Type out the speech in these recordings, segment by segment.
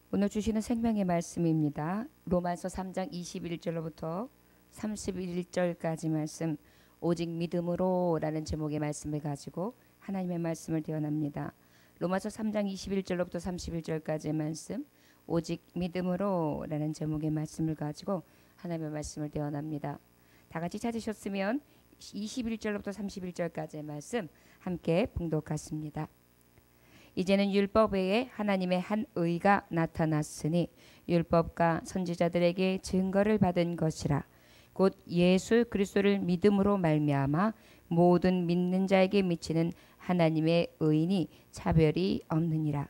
오늘 주시는 생명의 말씀입니다. 로마서 3장 21절로부터 31절까지 말씀, 오직 믿음으로 라는 제목의 말씀을 가지고 하나님의 말씀을 대언합니다. 로마서 3장 21절로부터 31절까지의 말씀, 오직 믿음으로 라는 제목의 말씀을 가지고 하나님의 말씀을 대언합니다. 다 같이 찾으셨으면 21절로부터 31절까지의 말씀 함께 봉독하십니다. 이제는 율법 외에 하나님의 한 의가 나타났으니 율법과 선지자들에게 증거를 받은 것이라. 곧 예수 그리스도를 믿음으로 말미암아 모든 믿는 자에게 미치는 하나님의 의인이 차별이 없느니라.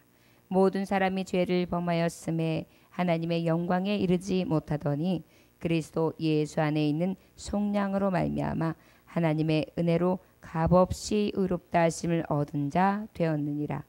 모든 사람이 죄를 범하였음에 하나님의 영광에 이르지 못하더니 그리스도 예수 안에 있는 속량으로 말미암아 하나님의 은혜로 값없이 의롭다 하심을 얻은 자 되었느니라.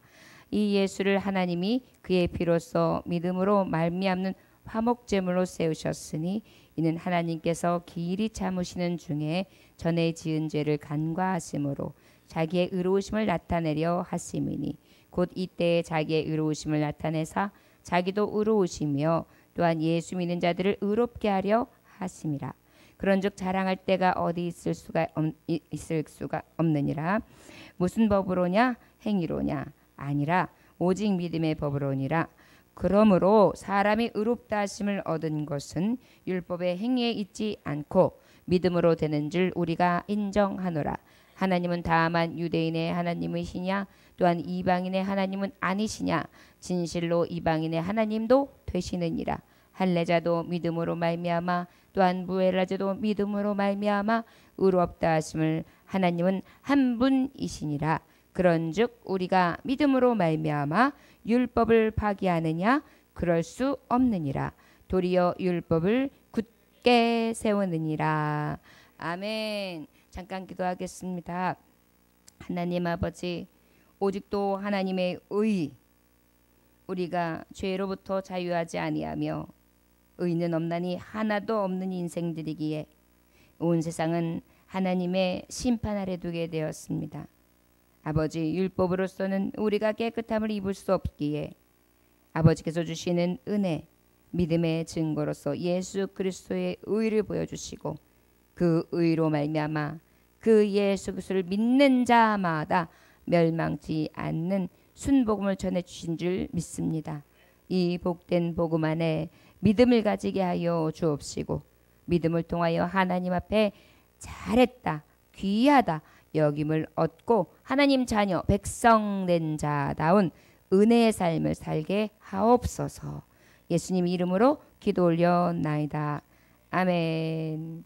이 예수를 하나님이 그의 피로써 믿음으로 말미암는 화목제물로 세우셨으니 이는 하나님께서 기일이 참으시는 중에 전에 지은 죄를 간과하심으로 자기의 의로우심을 나타내려 하심이니 곧 이때에 자기의 의로우심을 나타내사 자기도 의로우시며 또한 예수 믿는 자들을 의롭게 하려 하심이라. 그런즉 자랑할 때가 어디 있을 수가 없느니라. 무슨 법으로냐? 행위로냐? 아니라 오직 믿음의 법으로니라. 그러므로 사람이 의롭다 하심을 얻은 것은 율법의 행위에 있지 않고 믿음으로 되는 줄 우리가 인정하노라. 하나님은 다만 유대인의 하나님이시냐? 또한 이방인의 하나님은 아니시냐? 진실로 이방인의 하나님도 되시느니라. 할례자도 믿음으로 말미암아 또한 무헬라자도 믿음으로 말미암아 의롭다 하심을 하나님은 한 분이시니라. 그런즉 우리가 믿음으로 말미암아 율법을 파기하느냐? 그럴 수 없느니라. 도리어 율법을 굳게 세우느니라. 아멘. 잠깐 기도하겠습니다. 하나님 아버지, 오직도 하나님의 의, 우리가 죄로부터 자유하지 아니하며 의는 없나니 하나도 없는 인생들이기에 온 세상은 하나님의 심판 아래 두게 되었습니다. 아버지, 율법으로서는 우리가 깨끗함을 입을 수 없기에 아버지께서 주시는 은혜, 믿음의 증거로서 예수 그리스도의 의를 보여주시고 그 의로 말미암아 그 예수 그리스도를 믿는 자마다 멸망치 않는 순복음을 전해주신 줄 믿습니다. 이 복된 복음 안에 믿음을 가지게 하여 주옵시고 믿음을 통하여 하나님 앞에 잘했다, 귀하다 여김을 얻고 하나님 자녀 백성 된 자다운 은혜의 삶을 살게 하옵소서. 예수님 이름으로 기도 올려나이다. 아멘.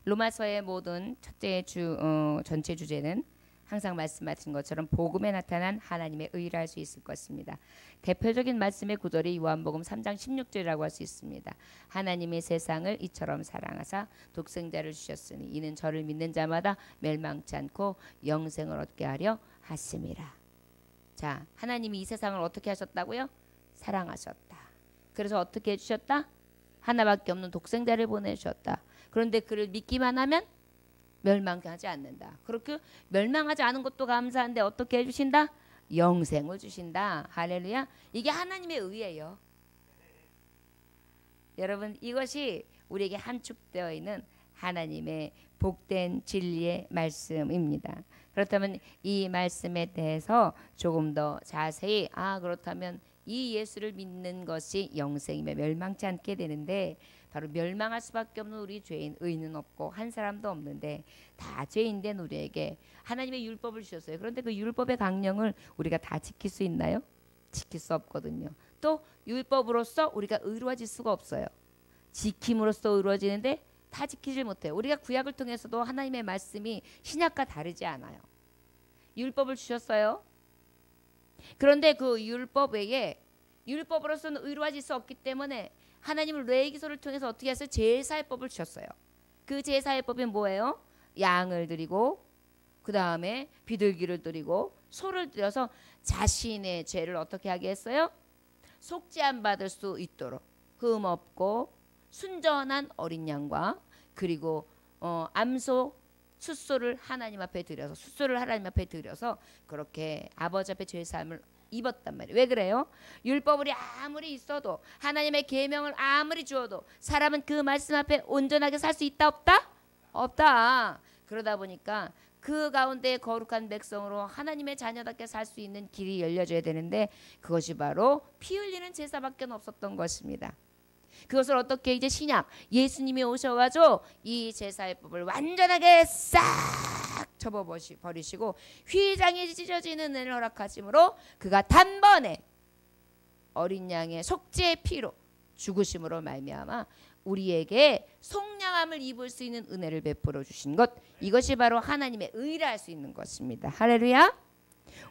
로마서의 모든 전체 주제는 항상 말씀하신 것처럼 복음에 나타난 하나님의 의를 알 수 있을 것입니다. 대표적인 말씀의 구절이 요한복음 3장 16절이라고 할 수 있습니다. 하나님의 세상을 이처럼 사랑하사 독생자를 주셨으니 이는 저를 믿는 자마다 멸망치 않고 영생을 얻게 하려 하심이라. 자, 하나님이 이 세상을 어떻게 하셨다고요? 사랑하셨다. 그래서 어떻게 해주셨다? 하나밖에 없는 독생자를 보내주셨다. 그런데 그를 믿기만 하면 멸망하지 않는다. 그렇게 멸망하지 않은 것도 감사한데 어떻게 해주신다? 영생을 주신다. 할렐루야. 이게 하나님의 의예요. 여러분, 이것이 우리에게 한축되어 있는 하나님의 복된 진리의 말씀입니다. 그렇다면 이 말씀에 대해서 조금 더 자세히 그렇다면 이 예수를 믿는 것이 영생이며 멸망치 않게 되는데 바로 멸망할 수밖에 없는 우리 죄인 의인은 없고 한 사람도 없는데 다 죄인된 우리에게 하나님의 율법을 주셨어요. 그런데 그 율법의 강령을 우리가 다 지킬 수 있나요? 지킬 수 없거든요. 또 율법으로서 우리가 의로워질 수가 없어요. 지킴으로써 의로워지는데 다 지키질 못해요. 우리가 구약을 통해서도 하나님의 말씀이 신약과 다르지 않아요. 율법을 주셨어요. 그런데 그 율법 외에 율법으로서는 의로워질 수 없기 때문에 하나님은 레위기서를 통해서 어떻게 하셨어요? 제사의 법을 주셨어요. 그 제사의 법이 뭐예요? 양을 드리고 그 다음에 비둘기를 드리고 소를 드려서 자신의 죄를 어떻게 하게 했어요? 속죄함 받을 수 있도록 흠 없고 순전한 어린 양과 그리고 암소 숫소를 하나님 앞에 드려서 그렇게 아버지 앞에 죄 사함을 입었단 말이에요. 왜 그래요? 율법이 아무리 있어도 하나님의 계명을 아무리 주어도 사람은 그 말씀 앞에 온전하게 살 수 있다 없다? 없다. 그러다 보니까 그 가운데 거룩한 백성으로 하나님의 자녀답게 살 수 있는 길이 열려져야 되는데 그것이 바로 피 흘리는 제사밖에 없었던 것입니다. 그것을 어떻게 이제 신약 예수님이 오셔가지고 이 제사의 법을 완전하게 싹 접어버리시고 휘장이 찢어지는 은혜를 허락하심으로 그가 단번에 어린 양의 속죄의 피로 죽으심으로 말미암아 우리에게 속량함을 입을 수 있는 은혜를 베풀어 주신 것, 이것이 바로 하나님의 의라 할 수 있는 것입니다. 할렐루야.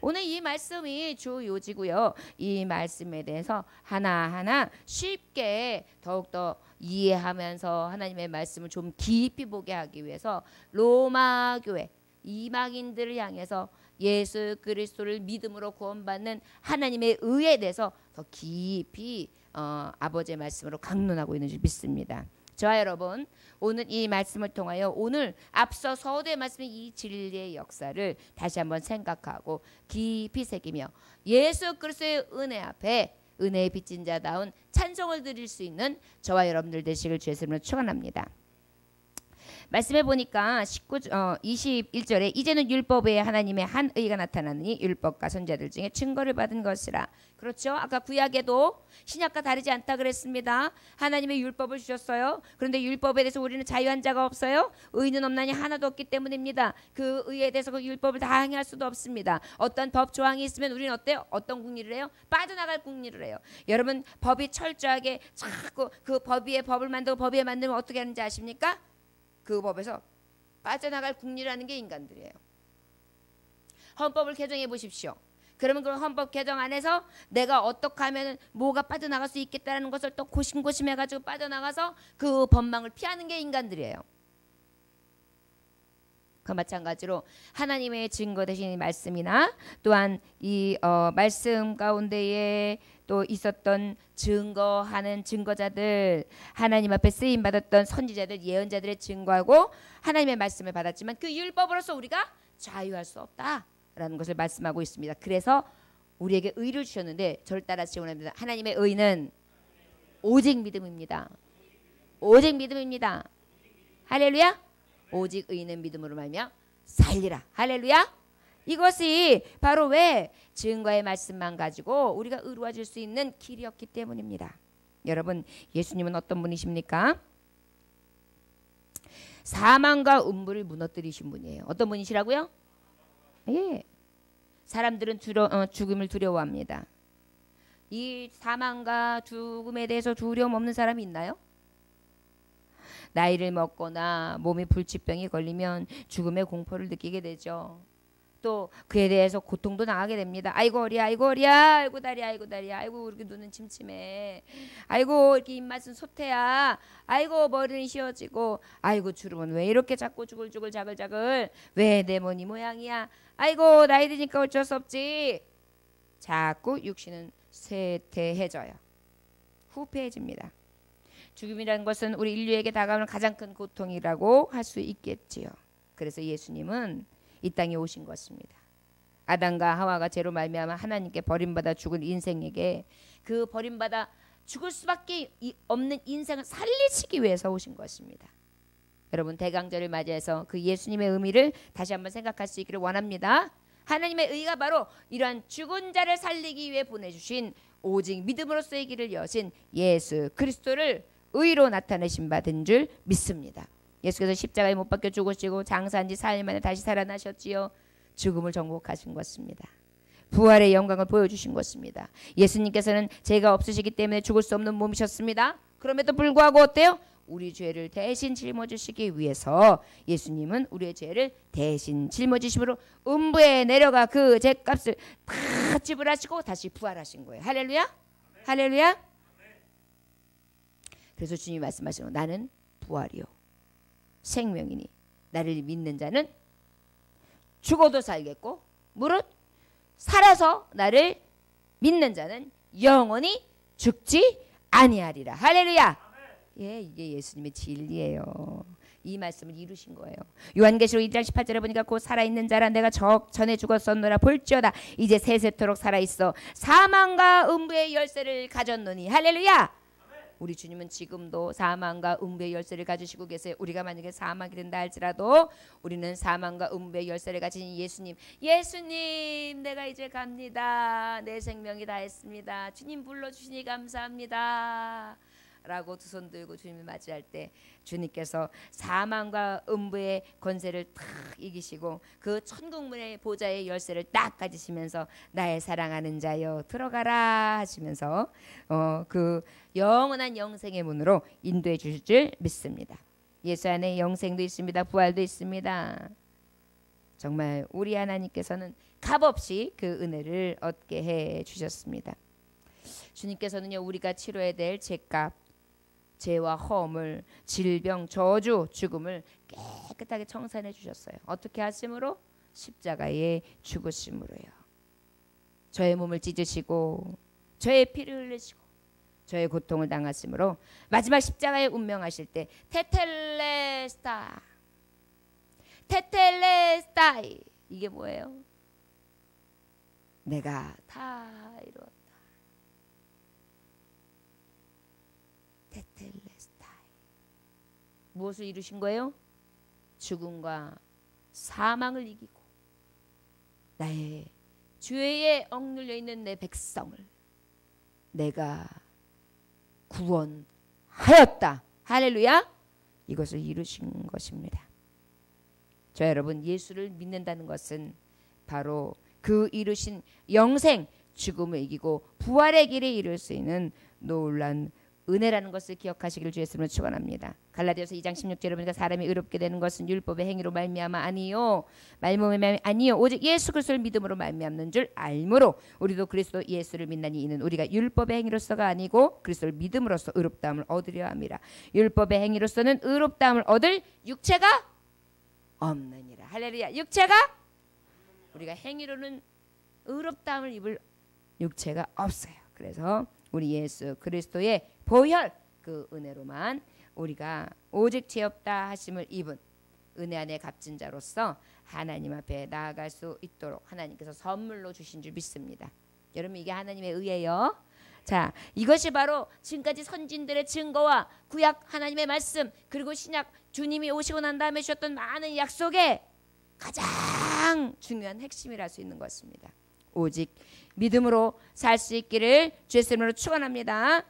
오늘 이 말씀이 주 요지고요. 이 말씀에 대해서 하나하나 쉽게 더욱더 이해하면서 하나님의 말씀을 좀 깊이 보게 하기 위해서 로마 교회 이방인들을 향해서 예수 그리스도를 믿음으로 구원받는 하나님의 의에 대해서 더 깊이 아버지의 말씀으로 강론하고 있는 줄 믿습니다. 저와 여러분, 오늘 이 말씀을 통하여 오늘 앞서 서두에 말씀인 이 진리의 역사를 다시 한번 생각하고 깊이 새기며 예수 그리스도의 은혜 앞에 은혜의 빚진 자다운 찬송을 드릴 수 있는 저와 여러분들 되시길 주의 이름으로 축원합니다. 말씀해 보니까 21절에 이제는 율법에 하나님의 한 의가 나타나느니 율법과 선지자들 중에 증거를 받은 것이라. 그렇죠? 아까 구약에도 신약과 다르지 않다 그랬습니다. 하나님의 율법을 주셨어요. 그런데 율법에 대해서 우리는 자유한 자가 없어요. 의는 없나니 하나도 없기 때문입니다. 그 의에 대해서 그 율법을 다 행할 수도 없습니다. 어떤 법 조항이 있으면 우리는 어때요? 어떤 국리를 해요? 빠져나갈 국리를 해요. 여러분, 법이 철저하게 자꾸 그 법 위에 법을 만들고 법 위에 만들면 어떻게 하는지 아십니까? 그 법에서 빠져나갈 국리라는 게 인간들이에요. 헌법을 개정해 보십시오. 그러면 그 헌법 개정 안에서 내가 어떻게 하면 뭐가 빠져나갈 수 있겠다는 것을 또 고심고심해가지고 빠져나가서 그 법망을 피하는 게 인간들이에요. 그 마찬가지로 하나님의 증거 대신 이 말씀이나 또한 이 말씀 가운데에 또 있었던 증거하는 증거자들, 하나님 앞에 쓰임 받았던 선지자들, 예언자들의 증거하고 하나님의 말씀을 받았지만 그 율법으로서 우리가 자유할 수 없다라는 것을 말씀하고 있습니다. 그래서 우리에게 의를 주셨는데 저를 따라서 원합니다. 하나님의 의는 오직 믿음입니다. 오직 믿음입니다. 할렐루야. 오직 의는 믿음으로 말미암아 살리라. 할렐루야. 이것이 바로 왜 증거의 말씀만 가지고 우리가 의로워질 수 있는 길이었기 때문입니다. 여러분, 예수님은 어떤 분이십니까? 사망과 음부를 무너뜨리신 분이에요. 어떤 분이시라고요? 예. 사람들은 죽음을 두려워합니다. 이 사망과 죽음에 대해서 두려움 없는 사람이 있나요? 나이를 먹거나 몸이 불치병이 걸리면 죽음의 공포를 느끼게 되죠. 또 그에 대해서 고통도 당하게 됩니다. 아이고 허리야, 아이고 허리야, 아이고 다리야, 아이고 다리야, 아이고 이렇게 눈은 침침해, 아이고 이렇게 입맛은 소태야, 아이고 머리는 휘어지고, 아이고 주름은 왜 이렇게 자꾸 주글주글 자글자글, 왜 내 머리 모양이야, 아이고 나이 드니까 어쩔 수 없지. 자꾸 육신은 쇠퇴해져요. 후패해집니다. 죽음이라는 것은 우리 인류에게 다가오는 가장 큰 고통이라고 할 수 있겠지요. 그래서 예수님은 이 땅에 오신 것입니다. 아담과 하와가 죄로 말미암아 하나님께 버림받아 죽은 인생에게 그 버림받아 죽을 수밖에 없는 인생을 살리시기 위해서 오신 것입니다. 여러분, 대강절을 맞이해서 그 예수님의 의미를 다시 한번 생각할 수 있기를 원합니다. 하나님의 의가 바로 이러한 죽은 자를 살리기 위해 보내주신 오직 믿음으로서의 길을 여신 예수 그리스도를 의로 나타내신 바 된 줄 믿습니다. 예수께서 십자가에 못 박혀 죽으시고 장사한 지 4일 만에 다시 살아나셨지요. 죽음을 정복하신 것입니다. 부활의 영광을 보여주신 것입니다. 예수님께서는 죄가 없으시기 때문에 죽을 수 없는 몸이셨습니다. 그럼에도 불구하고 어때요? 우리 죄를 대신 짊어지시기 위해서 예수님은 우리의 죄를 대신 짊어지심으로 음부에 내려가 그 죄값을 다 지불하시고 다시 부활하신 거예요. 할렐루야. 할렐루야. 그래서 주님이 말씀하시는 나는 부활이요 생명이니 나를 믿는 자는 죽어도 살겠고 무릇 살아서 나를 믿는 자는 영원히 죽지 아니하리라. 할렐루야. 예, 이게 예수님의 진리예요. 이 말씀을 이루신 거예요. 요한계시록 1장 18절에 보니까 곧 살아있는 자라 내가 전에 죽었었노라 볼지어다 이제 세세토록 살아있어 사망과 음부의 열쇠를 가졌노니. 할렐루야. 우리 주님은 지금도 사망과 음부의 열쇠를 가지시고 계세요. 우리가 만약에 사망이 된다 할지라도 우리는 사망과 음부의 열쇠를 가진 예수님, 예수님 내가 이제 갑니다. 내 생명이 다했습니다. 주님 불러주시니 감사합니다 라고 두 손 들고 주님을 맞이할 때 주님께서 사망과 음부의 권세를 탁 이기시고 그 천국문의 보좌의 열쇠를 딱 가지시면서 나의 사랑하는 자여 들어가라 하시면서 그 영원한 영생의 문으로 인도해 주실 줄 믿습니다. 예수 안에 영생도 있습니다. 부활도 있습니다. 정말 우리 하나님께서는 값없이 그 은혜를 얻게 해 주셨습니다. 주님께서는요 우리가 치러야 될 죄값, 죄와 허물, 질병, 저주, 죽음을 깨끗하게 청산해 주셨어요. 어떻게 하심으로? 십자가에 죽으심으로요. 저의 몸을 찢으시고 저의 피를 흘리시고 저의 고통을 당하심으로 마지막 십자가에 운명하실 때 테텔레스타, 테텔레스타이 이게 뭐예요? 내가 다 이루었다. 테텔레스타이 무엇을 이루신 거예요? 죽음과 사망을 이기고 나의 죄에 억눌려 있는 내 백성을 내가 구원하였다. 할렐루야. 이것을 이루신 것입니다. 저 여러분 예수를 믿는다는 것은 바로 그 이루신 영생, 죽음을 이기고 부활의 길에 이룰 수 있는 놀라운 은혜라는 것을 기억하시기를 주 예수님으로 축원합니다. 갈라디아서 2장 16절에 보니까 사람이 의롭게 되는 것은 율법의 행위로 말미암아 아니요 말미암아 아니요 오직 예수 그리스도를 믿음으로 말미암는 줄 알므로 우리도 그리스도 예수를 믿나니 이는 우리가 율법의 행위로서가 아니고 그리스도를 믿음으로써 의롭다함을 얻으려 함이라. 율법의 행위로서는 의롭다함을 얻을 육체가 없느니라. 할렐루야. 육체가 우리가 행위로는 의롭다함을 입을 육체가 없어요. 그래서 우리 예수 그리스도의 보혈 그 은혜로만 우리가 오직 죄 없다 하심을 입은 은혜 안에 값진 자로서 하나님 앞에 나아갈 수 있도록 하나님께서 선물로 주신 줄 믿습니다. 여러분 이게 하나님의 의예요. 자, 이것이 바로 지금까지 선진들의 증거와 구약 하나님의 말씀 그리고 신약 주님이 오시고 난 다음에 주셨던 많은 약속의 가장 중요한 핵심이라 할 수 있는 것입니다. 오직 믿음으로 살 수 있기를 주 예수님으로 축원합니다.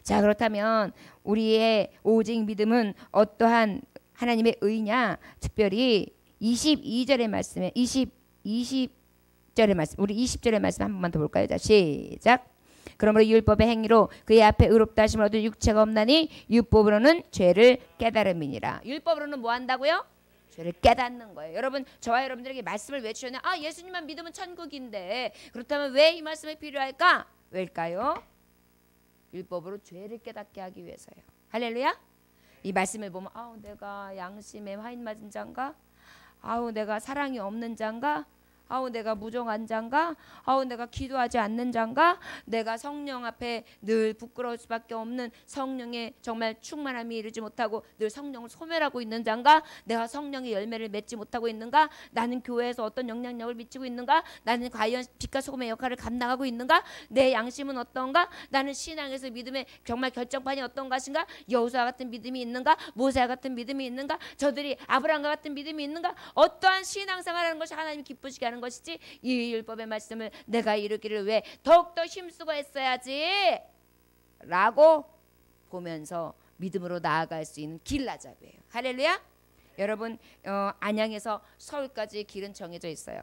자, 그렇다면 우리의 오직 믿음은 어떠한 하나님의 의냐? 특별히 22절의 말씀에 20절의 말씀, 우리 20절의 말씀 한 번만 더 볼까요? 자, 시작. 그러므로 율법의 행위로 그의 앞에 의롭다 하심을 얻을 육체가 없나니 율법으로는 죄를 깨달음이니라. 율법으로는 뭐 한다고요? 죄를 깨닫는 거예요. 여러분 저와 여러분들에게 말씀을 왜 주셨냐? 아 예수님만 믿으면 천국인데 그렇다면 왜 이 말씀이 필요할까? 왜일까요? 율법으로 죄를 깨닫게 하기 위해서요. 할렐루야. 이 말씀을 보면 아우 내가 양심에 화인 맞은 자인가? 아우 내가 사랑이 없는 자인가? 아우 내가 무정한 자인가? 아우 내가 기도하지 않는 자인가? 내가 성령 앞에 늘 부끄러울 수밖에 없는 성령의 정말 충만함이 이루지 못하고 늘 성령을 소멸하고 있는 자인가? 내가 성령의 열매를 맺지 못하고 있는가? 나는 교회에서 어떤 영향력을 미치고 있는가? 나는 과연 빛과 소금의 역할을 감당하고 있는가? 내 양심은 어떤가? 나는 신앙에서 믿음의 정말 결정판이 어떤 것인가? 여호수아 같은 믿음이 있는가? 모세 같은 믿음이 있는가? 저들이 아브라함과 같은 믿음이 있는가? 어떠한 신앙생활하는 것이 하나님이 기쁘시게 하는 것이지 이 율법의 말씀을 내가 이루기를 왜 더욱더 힘쓰고 했어야지 라고 보면서 믿음으로 나아갈 수 있는 길라잡이에요. 할렐루야. 여러분 안양에서 서울까지 길은 정해져 있어요.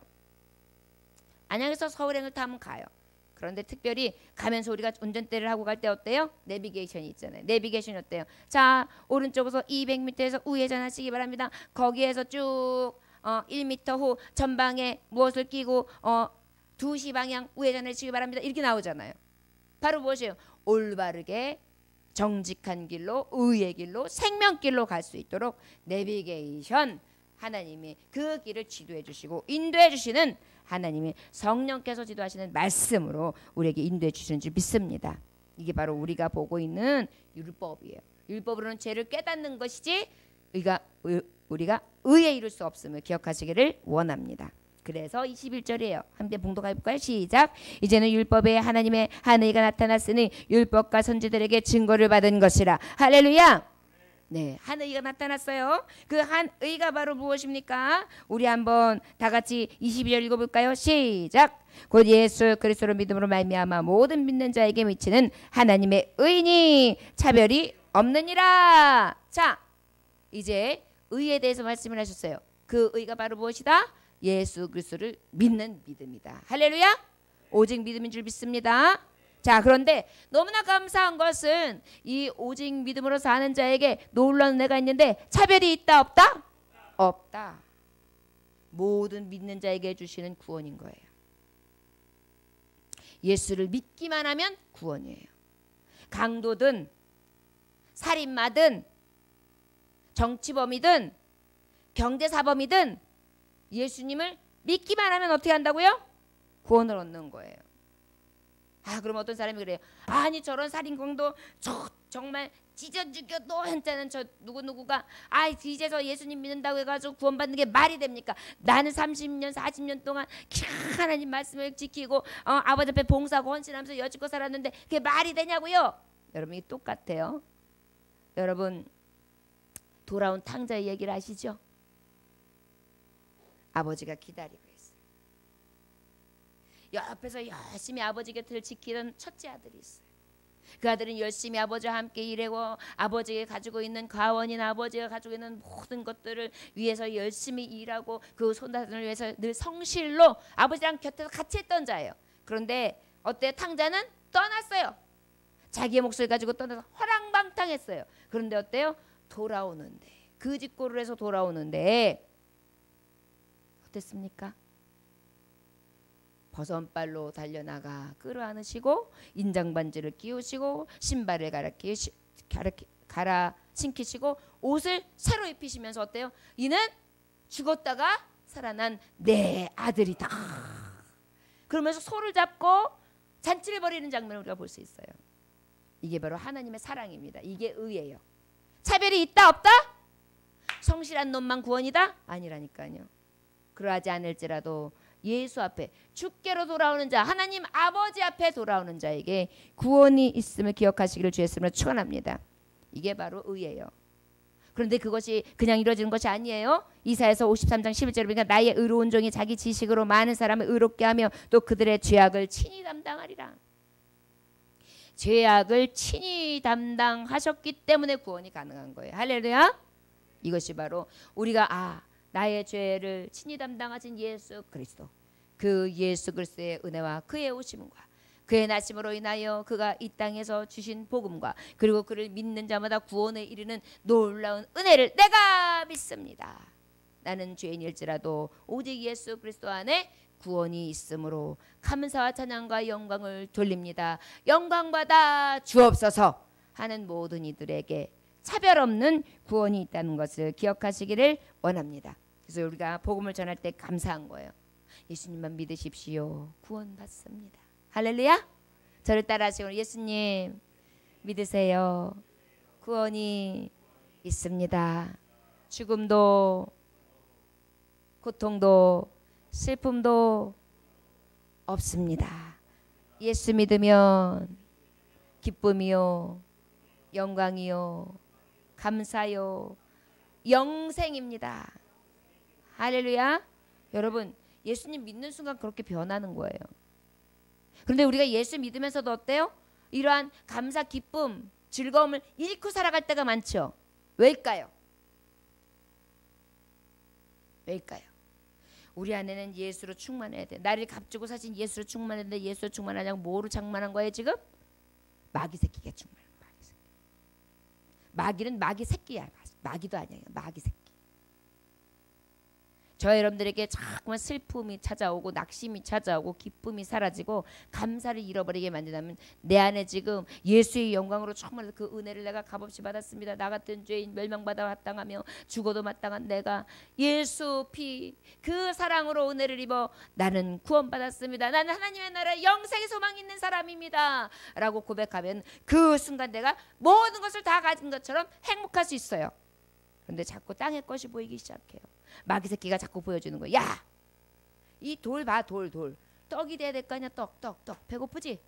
안양에서 서울행을 타면 가요. 그런데 특별히 가면서 우리가 운전대를 하고 갈 때 어때요? 내비게이션이 있잖아요. 내비게이션이 어때요? 자 오른쪽에서 200m에서 우회전하시기 바랍니다. 거기에서 쭉 1m 후 전방에 무엇을 끼고 2시 방향 우회전하시기 바랍니다. 이렇게 나오잖아요. 바로 무엇이에요? 올바르게 정직한 길로 의의 길로 생명길로 갈 수 있도록 내비게이션 하나님이 그 길을 지도해 주시고 인도해 주시는 하나님의 성령께서 지도하시는 말씀으로 우리에게 인도해 주시는 줄 믿습니다. 이게 바로 우리가 보고 있는 율법이에요. 율법으로는 죄를 깨닫는 것이지 우리가 의에 이룰 수 없음을 기억하시기를 원합니다. 그래서 21절이에요. 함께 봉독해 볼까요? 시작. 이제는 율법에 하나님의 한 의가 나타났으니 율법과 선지들에게 증거를 받은 것이라. 할렐루야. 네, 한 의가 나타났어요. 그 한 의가 바로 무엇입니까? 우리 한번 다 같이 22절 읽어볼까요? 시작. 곧 예수 그리스도를 믿음으로 말미암아 모든 믿는 자에게 미치는 하나님의 의니 차별이 없느니라. 자, 이제 의에 대해서 말씀을 하셨어요. 그 의가 바로 무엇이다? 예수 그리스도를 믿는 믿음이다. 할렐루야. 오직 믿음인 줄 믿습니다. 자, 그런데 너무나 감사한 것은 이 오직 믿음으로 사는 자에게 놀라운 은혜가 있는데 차별이 있다 없다? 없다. 모든 믿는 자에게 주시는 구원인 거예요. 예수를 믿기만 하면 구원이에요. 강도든 살인마든 정치범이든 경제사범이든 예수님을 믿기만 하면 어떻게 한다고요? 구원을 얻는 거예요. 아, 그럼 어떤 사람이 그래요. 아니, 저런 살인광도 정말 찢어 죽여도 한자는 저 누구누구가 이제서 예수님 믿는다고 해가지고 구원받는 게 말이 됩니까? 나는 30년 40년 동안 하나님 말씀을 지키고 아버지 앞에 봉사하고 헌신하면서 여지껏 살았는데 그게 말이 되냐고요? 여러분, 이게 똑같아요. 여러분, 돌아온 탕자의 얘기를 아시죠? 아버지가 기다리고 있어요. 옆에서 열심히 아버지 곁을 지키던 첫째 아들이 있어요. 그 아들은 열심히 아버지와 함께 일하고 아버지가 가지고 있는 가원이나 아버지가 가지고 있는 모든 것들을 위해서 열심히 일하고 그 손자들을 위해서 늘 성실로 아버지랑 곁에서 같이 했던 자예요. 그런데 어때요? 탕자는 떠났어요. 자기의 몫을 가지고 떠나서 허랑방탕했어요. 그런데 어때요? 돌아오는데, 그 집고를 해서 돌아오는데 어땠습니까? 버선발로 달려나가 끌어안으시고 인장반지를 끼우시고 신발을 갈아 신기시고 옷을 새로 입히시면서 어때요? 이는 죽었다가 살아난 내 아들이다. 그러면서 소를 잡고 잔치를 벌이는 장면을 우리가 볼 수 있어요. 이게 바로 하나님의 사랑입니다. 이게 의예요. 차별이 있다 없다? 성실한 놈만 구원이다? 아니라니까요. 그러하지 않을지라도 예수 앞에 주께로 돌아오는 자, 하나님 아버지 앞에 돌아오는 자에게 구원이 있음을 기억하시기를 주의 이름으로 축원합니다. 이게 바로 의예요. 그런데 그것이 그냥 이루어지는 것이 아니에요. 이사야서 53장 11절에 보니까 나의 의로운 종이 자기 지식으로 많은 사람을 의롭게 하며 또 그들의 죄악을 친히 담당하리라. 죄악을 친히 담당하셨기 때문에 구원이 가능한 거예요. 할렐루야. 이것이 바로 우리가 나의 죄를 친히 담당하신 예수 그리스도, 그 예수 그리스도의 은혜와 그의 오심과 그의 나심으로 인하여 그가 이 땅에서 주신 복음과 그리고 그를 믿는 자마다 구원에 이르는 놀라운 은혜를 내가 믿습니다. 나는 죄인일지라도 오직 예수 그리스도 안에 구원이 있으므로 감사와 찬양과 영광을 돌립니다. 영광받아 주옵소서 하는 모든 이들에게 차별 없는 구원이 있다는 것을 기억하시기를 원합니다. 그래서 우리가 복음을 전할 때 감사한 거예요. 예수님만 믿으십시오. 구원받습니다. 할렐루야. 저를 따라하시고 예수님 믿으세요. 구원이 있습니다. 죽음도 고통도 슬픔도 없습니다. 예수 믿으면 기쁨이요 영광이요 감사요 영생입니다. 할렐루야. 여러분, 예수님 믿는 순간 그렇게 변하는 거예요. 그런데 우리가 예수 믿으면서도 어때요? 이러한 감사, 기쁨, 즐거움을 잃고 살아갈 때가 많죠. 왜일까요? 왜일까요? 우리 안에는 예수로 충만해야 돼. 나를 값주고 사신 예수로 충만해야 돼. 예수로 충만하냐고 뭐로 충만한 거예요 지금? 마귀 새끼가 충만한 거야. 마귀 새끼. 마귀는 마귀 새끼야. 마귀도 아니야. 마귀 새끼. 저 여러분들에게 자꾸만 슬픔이 찾아오고 낙심이 찾아오고 기쁨이 사라지고 감사를 잃어버리게 만든다면 내 안에 지금 예수의 영광으로 충만해서 그 은혜를 내가 값없이 받았습니다. 나 같은 죄인 멸망받아 마땅하며 죽어도 마땅한 내가 예수 피 그 사랑으로 은혜를 입어 나는 구원받았습니다. 나는 하나님의 나라에 영생의 소망이 있는 사람입니다. 라고 고백하면 그 순간 내가 모든 것을 다 가진 것처럼 행복할 수 있어요. 근데 자꾸 땅의 것이 보이기 시작해요. 마귀 새끼가 자꾸 보여주는 거예요. 야, 이 돌 봐, 돌. 떡이 돼야 될 거 아니야. 떡. 배고프지?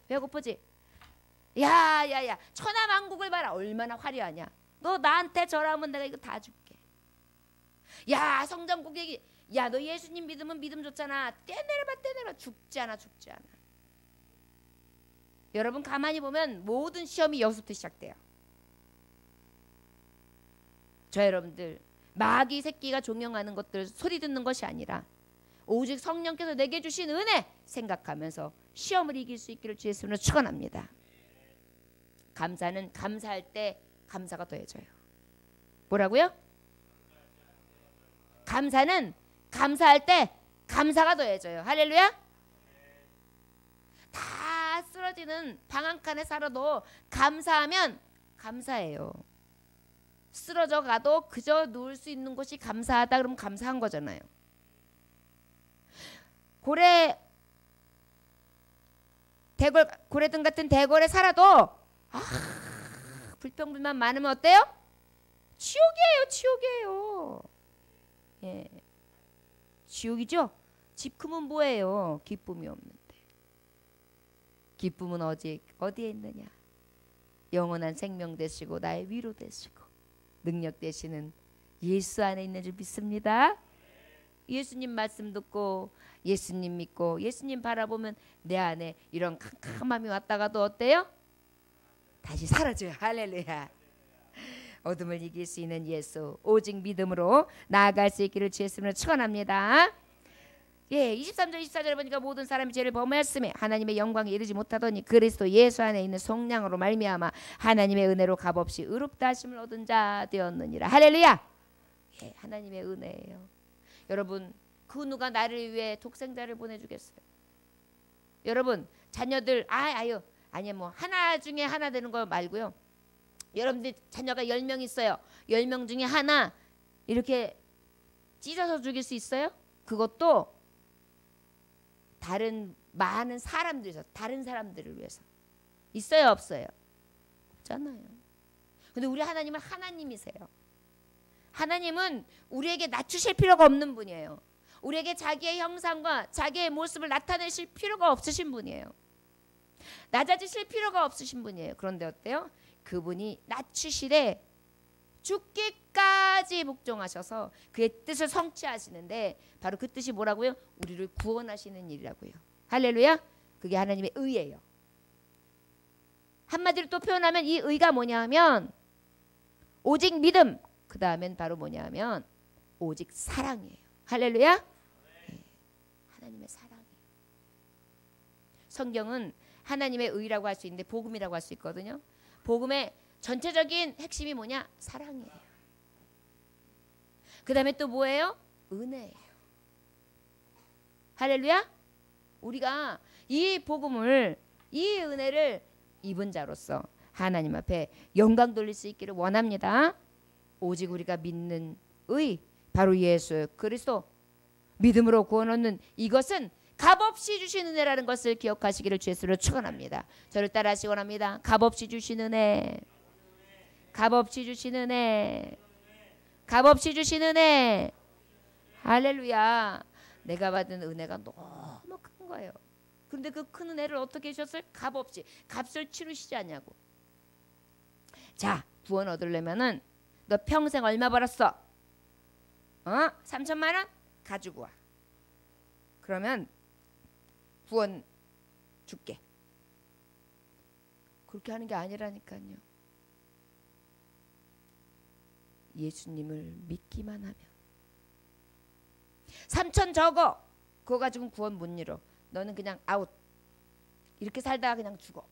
야, 천하만국을 봐라. 얼마나 화려하냐. 너 나한테 절하면 내가 이거 다 줄게. 야, 성전 고객이, 야, 너 예수님 믿으면 믿음 좋잖아. 떼내려봐. 죽지 않아. 여러분 가만히 보면 모든 시험이 여기서부터 시작돼요. 저 여러분들 마귀 새끼가 종용하는 것들 소리 듣는 것이 아니라 오직 성령께서 내게 주신 은혜 생각하면서 시험을 이길 수 있기를 주의 이름으로 축원합니다. 감사는 감사할 때 감사가 더해져요. 뭐라고요? 감사는 감사할 때 감사가 더해져요. 할렐루야. 다 쓰러지는 방 한 칸에 살아도 감사하면 감사해요. 쓰러져 가도 그저 누울 수 있는 곳이 감사하다 그러면 감사한 거잖아요. 고래등 같은 대궐에 살아도 불평불만 많으면 어때요? 지옥이에요. 예, 지옥이죠. 집 크면 뭐예요? 기쁨이 없는데. 기쁨은 어디에 있느냐? 영원한 생명 되시고 나의 위로 되시고 능력 되시는 예수 안에 있는 줄 믿습니다. 예수님 말씀 듣고 예수님 믿고 예수님 바라보면 내 안에 이런 캄캄함이 왔다가도 어때요? 다시 사라져요. 할렐루야. 어둠을 이길 수 있는 예수, 오직 믿음으로 나아갈 수 있기를 주의 이름으로 축원합니다. 예, 23절 24절에 보니까 모든 사람이 죄를 범하였음에 하나님의 영광에 이르지 못하더니 그리스도 예수 안에 있는 속량으로 말미암아 하나님의 은혜로 값없이 의롭다 하심을 얻은 자 되었느니라. 할렐루야. 예, 하나님의 은혜예요. 여러분, 그 누가 나를 위해 독생자를 보내주겠어요? 여러분, 자녀들 아니야 뭐 하나 중에 하나 되는 거 말고요. 여러분들 자녀가 10명 있어요. 10명 중에 하나 이렇게 찢어서 죽일 수 있어요? 그것도 많은 사람들에서 다른 사람들을 위해서 있어요, 없어요? 없잖아요. 근데 우리 하나님은 하나님이세요. 하나님은 우리에게 낮추실 필요가 없는 분이에요. 우리에게 자기의 형상과 자기의 모습을 나타내실 필요가 없으신 분이에요. 낮아지실 필요가 없으신 분이에요. 그런데 어때요? 그분이 낮추시되 죽기까지 복종하셔서 그의 뜻을 성취하시는데 바로 그 뜻이 뭐라고요? 우리를 구원하시는 일이라고요. 할렐루야. 그게 하나님의 의예요. 한마디로 또 표현하면 이 의가 뭐냐 하면 오직 믿음, 그 다음엔 바로 뭐냐 하면 오직 사랑이에요. 할렐루야. 네. 하나님의 사랑이에요. 성경은 하나님의 의라고 할 수 있는데 복음이라고 할 수 있거든요. 복음의 전체적인 핵심이 뭐냐? 사랑이에요. 그 다음에 또 뭐예요? 은혜예요. 할렐루야. 우리가 이 복음을, 이 은혜를 입은 자로서 하나님 앞에 영광 돌릴 수 있기를 원합니다. 오직 우리가 믿는 의, 바로 예수 그리스도, 믿음으로 구원 얻는 이것은 값없이 주신 은혜라는 것을 기억하시기를 주의 이름으로 축원합니다. 저를 따라하시기 원합니다. 값없이 주신 은혜, 값없이 주신 은혜, 값없이 주신 은혜. 할렐루야. 내가 받은 은혜가 너무 큰 거예요. 그런데 그 큰 은혜를 어떻게 주셨어요? 값없이. 값을 치르시지 않냐고. 자, 구원 얻으려면은 너 평생 얼마 벌었어? 3천만 원? 가지고 와. 그러면 구원 줄게. 그렇게 하는 게 아니라니까요. 예수님을 믿기만 하면 3천 적어. 그거 가지고는 구원 못 이뤄. 너는 그냥 아웃. 이렇게 살다가 그냥 죽어.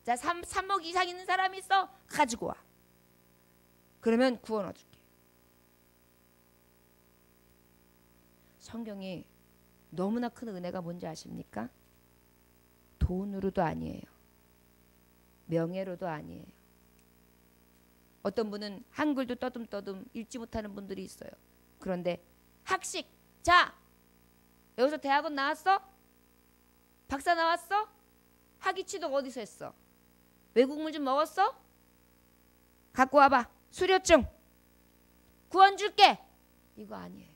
자, 3억 이상 있는 사람이 있어. 가지고 와. 그러면 구원 얻을게. 성경이 너무나 큰 은혜가 뭔지 아십니까? 돈으로도 아니에요. 명예로도 아니에요. 어떤 분은 한글도 떠듬떠듬 읽지 못하는 분들이 있어요. 그런데 학식, 자, 여기서 대학원 나왔어? 박사 나왔어? 학위 취득 어디서 했어? 외국물 좀 먹었어? 갖고 와봐. 수료증. 구원 줄게. 이거 아니에요.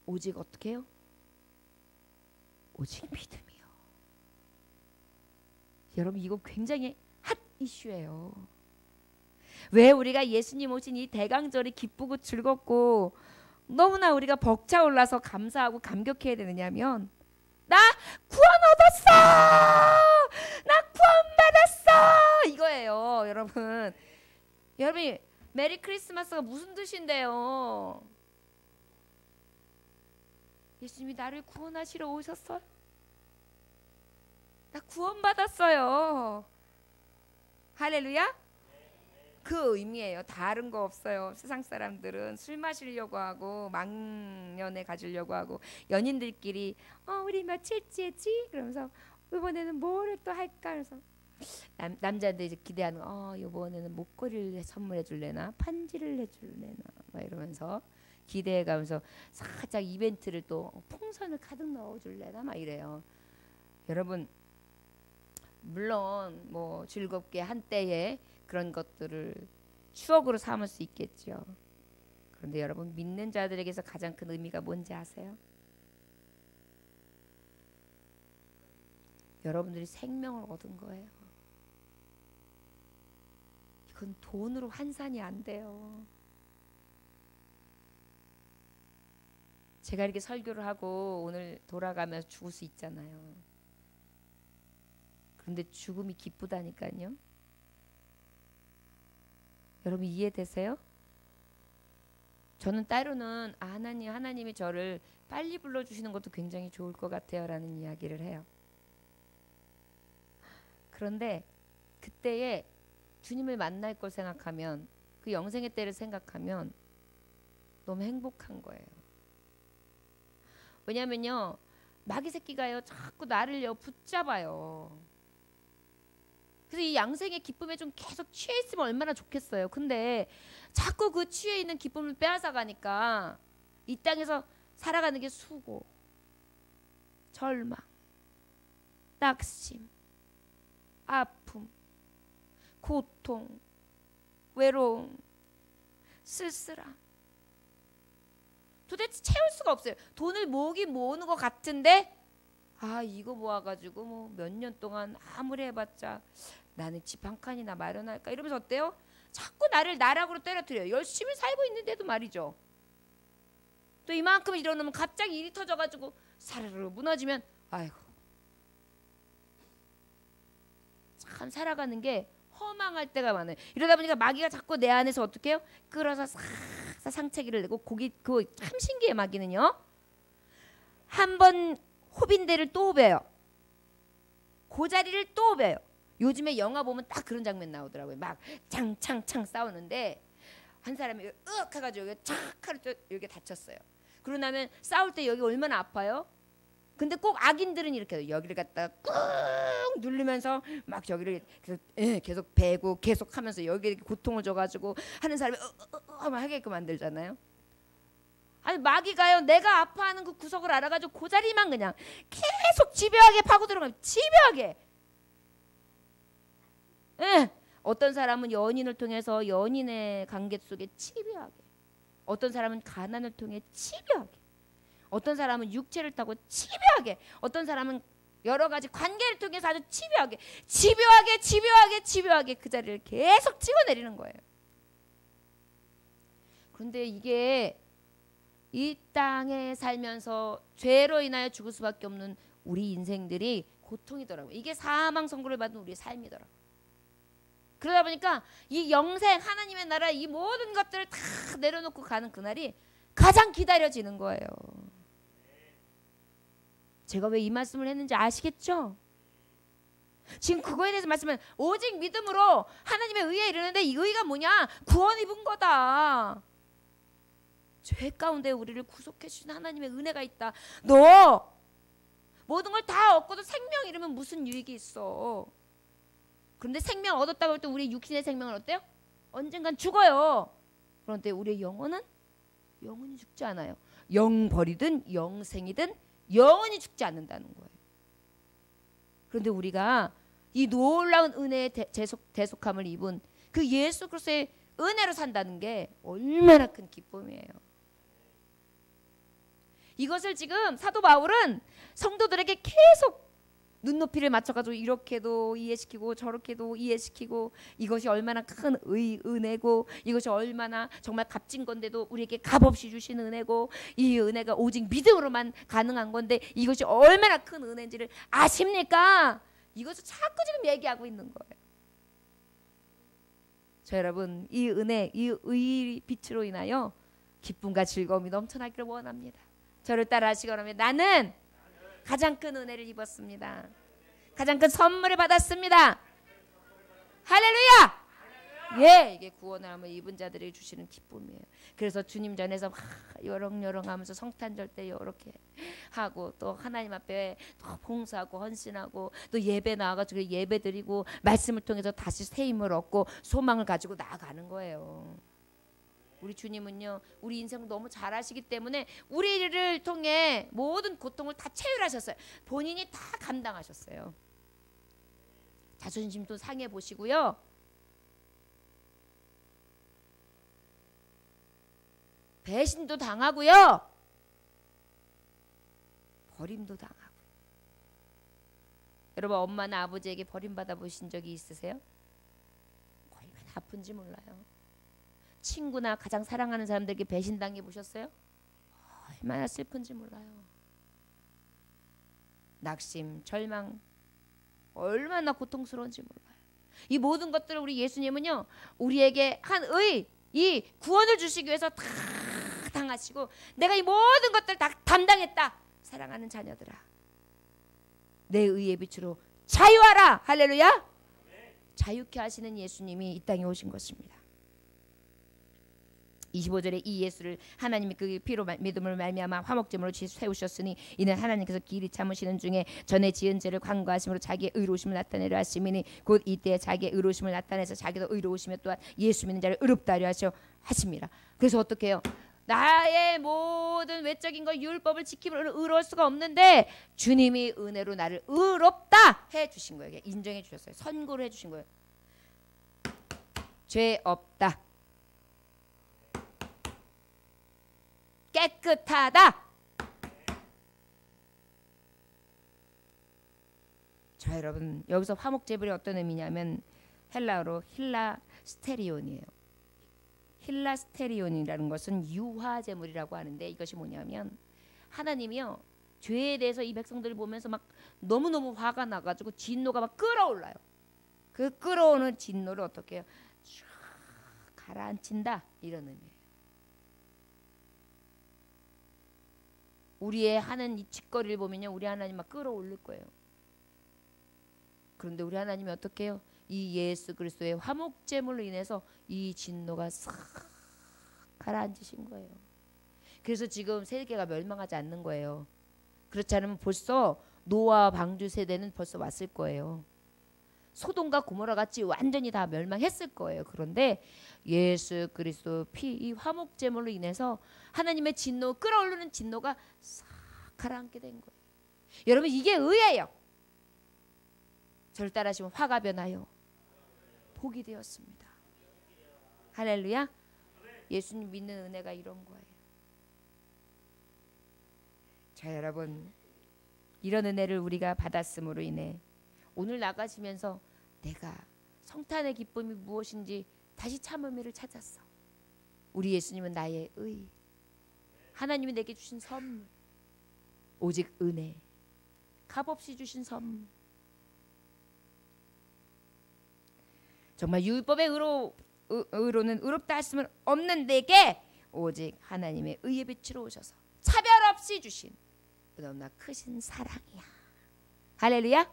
오직 어떻게 해요? 오직 믿음이요. 여러분 이거 굉장히 핫 이슈예요. 왜 우리가 예수님 오신 이 대강절이 기쁘고 즐겁고 너무나 우리가 벅차올라서 감사하고 감격해야 되느냐면 나 구원 얻었어! 나 구원 받았어! 이거예요. 여러분 메리 크리스마스가 무슨 뜻인데요? 예수님이 나를 구원하시러 오셨어요. 나 구원 받았어요. 할렐루야. 그 의미예요. 다른 거 없어요. 세상 사람들은 술 마시려고 하고 망년에 가지려고 하고 연인들끼리 우리 며칠째지? 그러면서 이번에는 뭐를 또 할까? 그래서 남자들 이제 기대하는 이번에는 목걸이를 선물해 줄래나 반지를 해줄래나 막 이러면서 기대해가면서 살짝 이벤트를 또 풍선을 가득 넣어줄래나 막 이래요. 여러분 물론 뭐 즐겁게 한때에 그런 것들을 추억으로 삼을 수 있겠죠. 그런데 여러분 믿는 자들에게서 가장 큰 의미가 뭔지 아세요? 여러분들이 생명을 얻은 거예요. 이건 돈으로 환산이 안 돼요. 제가 이렇게 설교를 하고 오늘 돌아가면서 죽을 수 있잖아요. 그런데 죽음이 기쁘다니까요. 여러분 이해되세요? 저는 때로는 하나님이 저를 빨리 불러주시는 것도 굉장히 좋을 것 같아요 라는 이야기를 해요. 그런데 그때에 주님을 만날 걸 생각하면 그 영생의 때를 생각하면 너무 행복한 거예요. 왜냐면요 마귀 새끼가요 자꾸 나를요 붙잡아요. 그래서 이 양생의 기쁨에 좀 계속 취해 있으면 얼마나 좋겠어요. 근데 자꾸 그 취해 있는 기쁨을 빼앗아 가니까 이 땅에서 살아가는 게 수고, 절망, 낙심, 아픔, 고통, 외로움, 쓸쓸함. 도대체 채울 수가 없어요. 돈을 모으긴 모으는 것 같은데 이거 모아가지고 뭐 몇 년 동안 아무리 해봤자 나는 집 한 칸이나 마련할까 이러면서 어때요? 자꾸 나를 나락으로 떨어뜨려요. 열심히 살고 있는데도 말이죠. 또 이만큼 이뤄놓으면 갑자기 일이 터져가지고 사르르 무너지면 아이고 참 살아가는 게 허망할 때가 많아요. 이러다 보니까 마귀가 자꾸 내 안에서 어떻게 해요? 끌어서 싹 상체기를 내고 그거 참 신기해. 마귀는요 한 번 호빈대를 또 호벼요. 고자리를 또 호벼요. 요즘에 영화 보면 딱 그런 장면 나오더라고요. 막 창창창 싸우는데 한 사람이 으악 해가지고 여기 착 하루 여기 다쳤어요. 그러고 나면 싸울 때 여기 얼마나 아파요? 근데 꼭 악인들은 이렇게 해요. 여기를 갖다가 꾹 누르면서 막 여기를 계속 베고 계속 하면서 여기에 고통을 줘가지고 하는 사람이 막 하게끔 만들잖아요. 아니 마귀가요 내가 아파하는 그 구석을 알아가지고 그 자리만 그냥 계속 집요하게 파고 들어가요. 집요하게. 어떤 사람은 연인을 통해서 연인의 관계 속에 집요하게, 어떤 사람은 가난을 통해 집요하게, 어떤 사람은 육체를 타고 집요하게, 어떤 사람은 여러 가지 관계를 통해서 아주 집요하게 그 자리를 계속 찍어내리는 거예요. 그런데 이게 이 땅에 살면서 죄로 인하여 죽을 수밖에 없는 우리 인생들이 고통이더라고요. 이게 사망 선고를 받은 우리의 삶이더라고요. 그러다 보니까 이 영생 하나님의 나라 이 모든 것들을 다 내려놓고 가는 그날이 가장 기다려지는 거예요. 제가 왜 이 말씀을 했는지 아시겠죠? 지금 그거에 대해서 말씀은 오직 믿음으로 하나님의 의에 이르는데 이 의가 뭐냐? 구원 입은 거다. 죄 가운데 우리를 구속해 주신 하나님의 은혜가 있다. 너 모든 걸 다 얻고도 생명 잃으면 무슨 유익이 있어? 그런데 생명 얻었다고 할 때 우리 육신의 생명은 어때요? 언젠간 죽어요. 그런데 우리의 영혼은 영원히 죽지 않아요. 영벌이든 영생이든 영원히 죽지 않는다는 거예요. 그런데 우리가 이 놀라운 은혜의 대속함을 입은 그 예수 그리스도의 은혜로 산다는 게 얼마나 큰 기쁨이에요. 이것을 지금 사도 바울은 성도들에게 계속 눈높이를 맞춰가지고 이렇게도 이해시키고 저렇게도 이해시키고, 이것이 얼마나 큰 은혜고, 이것이 얼마나 정말 값진 건데도 우리에게 값없이 주신 은혜고, 이 은혜가 오직 믿음으로만 가능한 건데 이것이 얼마나 큰 은혜인지를 아십니까? 이것을 자꾸 지금 얘기하고 있는 거예요. 저 여러분, 이 은혜, 이 의 빛으로 인하여 기쁨과 즐거움이 넘쳐나기를 원합니다. 저를 따라 하시기 바랍니다. 나는 가장 큰 은혜를 입었습니다. 가장 큰 선물을 받았습니다. 할렐루야! 예, 이게 구원을 하면 입은 자들이 주시는 기쁨이에요. 그래서 주님 전에서 여렁여렁하면서 성탄절 때 이렇게 하고, 또 하나님 앞에 또 봉사하고 헌신하고, 또 예배 나와가지고 예배 드리고, 말씀을 통해서 다시 새 힘을 얻고 소망을 가지고 나아가는 거예요. 우리 주님은요, 우리 인생 너무 잘 아시기 때문에 우리를 통해 모든 고통을 다 체휼하셨어요. 본인이 다 감당하셨어요. 자존심도 상해 보시고요, 배신도 당하고요, 버림도 당하고. 여러분, 엄마나 아버지에게 버림받아 보신 적이 있으세요? 얼마나 아픈지 몰라요. 친구나 가장 사랑하는 사람들에게 배신당해 보셨어요? 얼마나 슬픈지 몰라요. 낙심, 절망, 얼마나 고통스러운지 몰라요. 이 모든 것들을 우리 예수님은요, 우리에게 한 이 구원을 주시기 위해서 다 당하시고, 내가 이 모든 것들 다 담당했다. 사랑하는 자녀들아, 내 의의 빛으로 자유하라. 할렐루야. 자유케 하시는 예수님이 이 땅에 오신 것입니다. 25절에 이 예수를 하나님이 그 피로 믿음을 말미암아 화목제물로 세우셨으니 이는 하나님께서 길이 참으시는 중에 전에 지은 죄를 관고하심으로 자기의 의로우심을 나타내려 하심이니 곧 이때 자기의 의로우심을 나타내서 자기도 의로우시며 또한 예수 믿는 자를 의롭다 하려 하심이라. 그래서 어떻게 해요? 나의 모든 외적인 것 율법을 지키면 의로울 수가 없는데 주님이 은혜로 나를 의롭다 해주신 거예요. 인정해 주셨어요. 선고를 해주신 거예요. 죄 없다, 깨끗하다. 자 여러분, 여기서 화목제물이 어떤 의미냐면 헬라어로 힐라스테리온이에요. 힐라스테리온이라는 것은 유화제물이라고 하는데, 이것이 뭐냐면 하나님이요, 죄에 대해서 이 백성들을 보면서 막 너무너무 화가 나가지고 진노가 막 끓어올라요. 그 끓어오는 진노를 어떻게 해요? 쫙 가라앉힌다, 이런 의미예요. 우리의 하는 이 짓거리를 보면요, 우리 하나님 막 끌어올릴 거예요. 그런데 우리 하나님이 어떻게 해요? 이 예수 그리스도의 화목제물로 인해서 이 진노가 싹 가라앉으신 거예요. 그래서 지금 세계가 멸망하지 않는 거예요. 그렇지 않으면 벌써 노아 방주 세대는 벌써 왔을 거예요. 소돔과 고모라 같이 완전히 다 멸망했을 거예요. 그런데 예수 그리스도 피, 이 화목제물로 인해서 하나님의 진노, 끌어오르는 진노가 싹 가라앉게 된 거예요. 여러분, 이게 의예요. 저를 따라하시면 화가 변하여 복이 되었습니다. 할렐루야. 예수님 믿는 은혜가 이런 거예요. 자 여러분, 이런 은혜를 우리가 받았음으로 인해 오늘 나가시면서 내가 성탄의 기쁨이 무엇인지 다시 참 의미를 찾았어. 우리 예수님은 나의 의, 하나님이 내게 주신 선물, 오직 은혜, 값없이 주신 선물. 정말 율법의 의로는 의롭다 할 수는 없는 내게 오직 하나님의 의의 빛으로 오셔서 차별 없이 주신 너무나 크신 사랑이야. 할렐루야.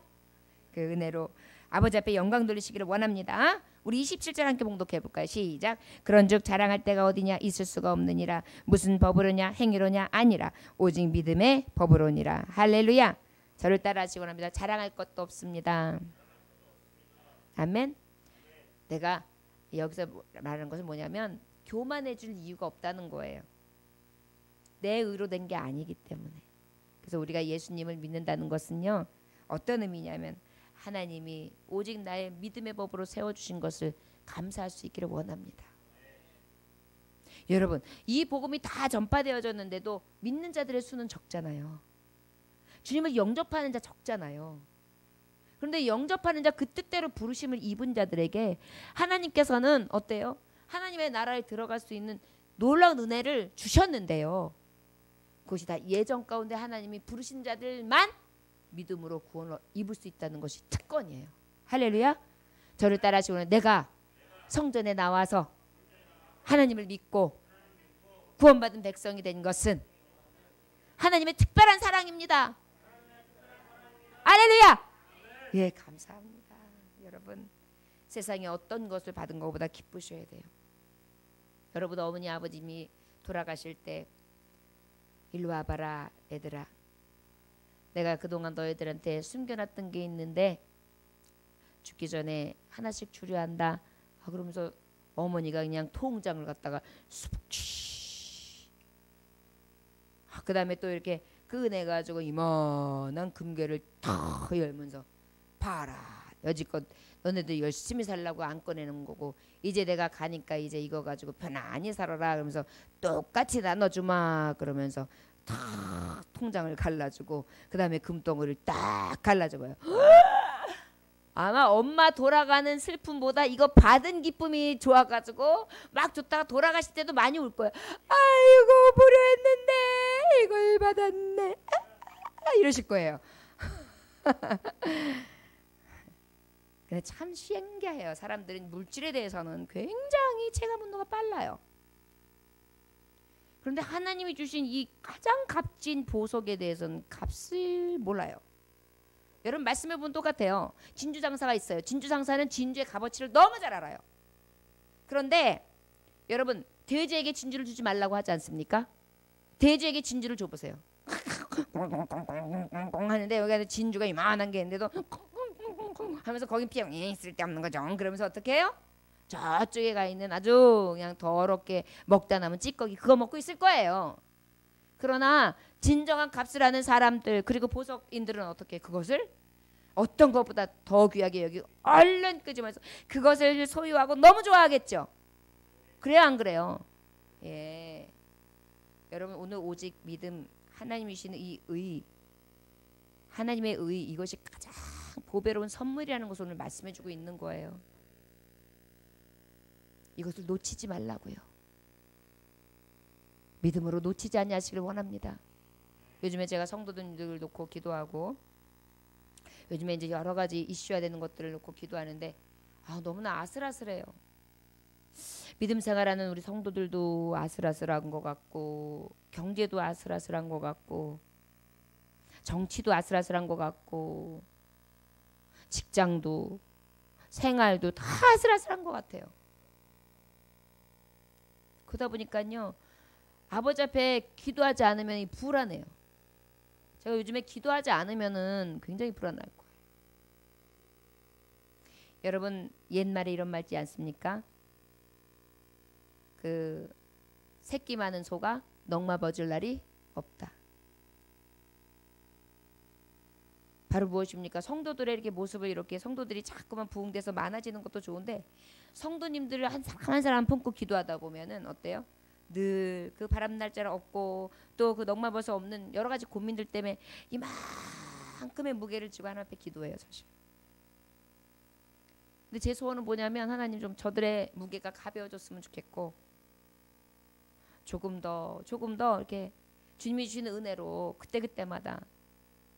그 은혜로 아버지 앞에 영광 돌리시기를 원합니다. 우리 27절 함께 봉독해 볼까요? 시작. 그런즉 자랑할 때가 어디냐? 있을 수가 없느니라. 무슨 법으로냐? 행위로냐? 아니라 오직 믿음의 법으로니라. 할렐루야. 저를 따라하시기 원합니다. 자랑할 것도 없습니다. 아멘. 내가 여기서 말하는 것은 뭐냐면 교만해 줄 이유가 없다는 거예요. 내 의로 된 게 아니기 때문에. 그래서 우리가 예수님을 믿는다는 것은요, 어떤 의미냐면 하나님이 오직 나의 믿음의 법으로 세워주신 것을 감사할 수 있기를 원합니다. 여러분, 이 복음이 다 전파되어졌는데도 믿는 자들의 수는 적잖아요. 주님을 영접하는 자 적잖아요. 그런데 영접하는 자, 그 뜻대로 부르심을 입은 자들에게 하나님께서는 어때요? 하나님의 나라에 들어갈 수 있는 놀라운 은혜를 주셨는데요. 그것이 다 예정 가운데 하나님이 부르신 자들만 믿음으로 구원을 입을 수 있다는 것이 특권이에요. 할렐루야. 저를 따라하시고는 내가 성전에 나와서 하나님을 믿고 구원받은 백성이 된 것은 하나님의 특별한 사랑입니다. 할렐루야. 예, 감사합니다. 여러분, 세상에 어떤 것을 받은 것보다 기쁘셔야 돼요. 여러분, 어머니 아버님이 돌아가실 때 일로 와봐라 애들아, 내가 그동안 너희들한테 숨겨놨던 게 있는데 죽기 전에 하나씩 주려 한다. 그러면서 어머니가 그냥 통장을 갖다가 그 다음에 또 이렇게 꺼내 가지고 이만한 금괴를 탁 열면서 봐라, 여지껏 너네들 열심히 살라고 안 꺼내는 거고 이제 내가 가니까 이제 이거 가지고 편안히 살아라 그러면서 똑같이 나눠주마 그러면서 탁 통장을 갈라주고 그 다음에 금덩어리를 딱 갈라줘봐요. 아마 엄마 돌아가는 슬픔보다 이거 받은 기쁨이 좋아가지고 막 줬다가 돌아가실 때도 많이 울 거예요. 아이고, 보려 했는데 이걸 받았네. 이러실 거예요. 근데 참 신기해요. 사람들은 물질에 대해서는 굉장히 체감 온도가 빨라요. 그런데 하나님이 주신 이 가장 값진 보석에 대해서는 값을 몰라요. 여러분, 말씀해 보면 똑같아요. 진주 장사가 있어요. 진주 장사는 진주의 값어치를 너무 잘 알아요. 그런데 여러분, 돼지에게 진주를 주지 말라고 하지 않습니까? 돼지에게 진주를 줘보세요. 하는데 여기 진주가 이만한 게 있는데도 하면서 거긴 피해 쓸데없는 거죠. 그러면서 어떻게 해요? 저쪽에 가 있는 아주 그냥 더럽게 먹다 남은 찌꺼기 그거 먹고 있을 거예요. 그러나 진정한 값을 아는 사람들 그리고 보석인들은 어떻게 그것을 어떤 것보다 더 귀하게 여기고 얼른 끄집어서 그것을 소유하고 너무 좋아하겠죠. 그래요, 안 그래요? 예. 여러분, 오늘 오직 믿음, 하나님이 주시는 이 의, 하나님의 의, 이것이 가장 보배로운 선물이라는 것을 오늘 말씀해주고 있는 거예요. 이것을 놓치지 말라고요. 믿음으로 놓치지 아니하시길 원합니다. 요즘에 제가 성도들을 놓고 기도하고 요즘에 이제 여러 가지 이슈화 되는 것들을 놓고 기도하는데 너무나 아슬아슬해요. 믿음 생활하는 우리 성도들도 아슬아슬한 것 같고 경제도 아슬아슬한 것 같고 정치도 아슬아슬한 것 같고 직장도 생활도 다 아슬아슬한 것 같아요. 그러다 보니까요, 아버지 앞에 기도하지 않으면 불안해요. 제가 요즘에 기도하지 않으면은 굉장히 불안할 거예요. 여러분, 옛말에 이런 말 있지 않습니까? 그 새끼 많은 소가 넝마 버질 날이 없다. 바로 무엇입니까? 성도들의 이렇게 모습을 이렇게 성도들이 자꾸만 부흥돼서 많아지는 것도 좋은데 성도님들을 한 사람 한 사람 품고 기도하다 보면은 어때요? 늘 그 바람날짜를 없고 또 그 넝마버섯 없는 여러 가지 고민들 때문에 이만큼의 무게를 지고 하나님 앞에 기도해요, 사실. 근데 제 소원은 뭐냐면 하나님 좀 저들의 무게가 가벼워졌으면 좋겠고 조금 더 이렇게 주님이 주시는 은혜로 그때그때마다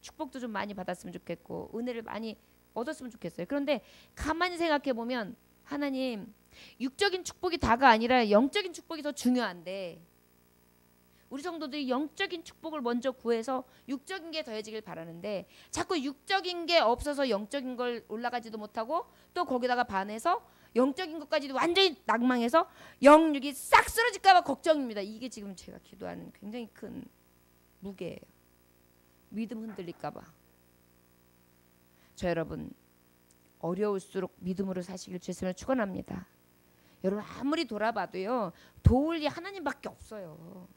축복도 좀 많이 받았으면 좋겠고 은혜를 많이 얻었으면 좋겠어요. 그런데 가만히 생각해 보면 하나님, 육적인 축복이 다가 아니라 영적인 축복이 더 중요한데 우리 성도들이 영적인 축복을 먼저 구해서 육적인 게 더해지길 바라는데 자꾸 육적인 게 없어서 영적인 걸 올라가지도 못하고 또 거기다가 반해서 영적인 것까지도 완전히 낙망해서 영육이 싹 쓰러질까 봐 걱정입니다. 이게 지금 제가 기도하는 굉장히 큰 무게예요. 믿음 흔들릴까 봐. 저 여러분, 어려울수록 믿음으로 사시길 주님을 축원합니다. 여러분, 아무리 돌아봐도요, 도울 리 하나님밖에 없어요.